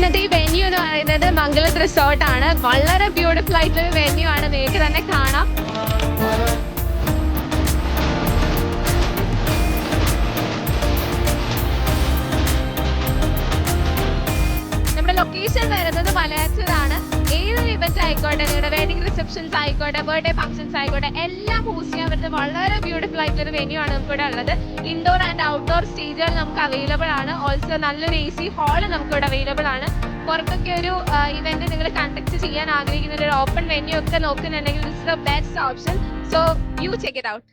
ഇന്നത്തെ ഈ വെന്യൂ എന്ന് പറയുന്നത് മംഗലത്ത് റിസോർട്ട് ആണ്. വളരെ ബ്യൂട്ടിഫുൾ ആയിട്ടുള്ള വെന്യൂ ആണ്, നിങ്ങൾക്ക് തന്നെ കാണാം. ലൊക്കേഷൻ വരുന്നത് മലയാറ്റൂരാണ്. ഏതൊരു ഇവന്റ് ആയിക്കോട്ടെ, നിങ്ങളുടെ വെഡിങ് റിസപ്ഷൻസ് ആയിക്കോട്ടെ, ബർത്ത്ഡേ ഫംഗ്ഷൻസ് ആയിക്കോട്ടെ, എല്ലാം ഹോസ്റ്റ് ചെയ്യാൻ പറ്റുന്ന വളരെ ബ്യൂട്ടിഫുൾ ആയിട്ടുള്ള വെന്യൂ ആണ് നമുക്കിവിടെ ഉള്ളത്. ഇൻഡോർ ആൻഡ് ഔട്ട്ഡോർ സ്റ്റേജുകൾ നമുക്ക് അവൈലബിൾ ആണ്. ഓൾസോ നല്ലൊരു AC ഹാള് നമുക്കിവിടെ അവൈലബിൾ ആണ്. പുറത്തൊക്കെ ഒരു ഇവന്റ് നിങ്ങൾ കണ്ടക്ട് ചെയ്യാൻ ആഗ്രഹിക്കുന്ന ഒരു ഓപ്പൺ വെന്യൂ ഒക്കെ നോക്കുന്നുണ്ടെങ്കിൽ this is the best option. So you check it out.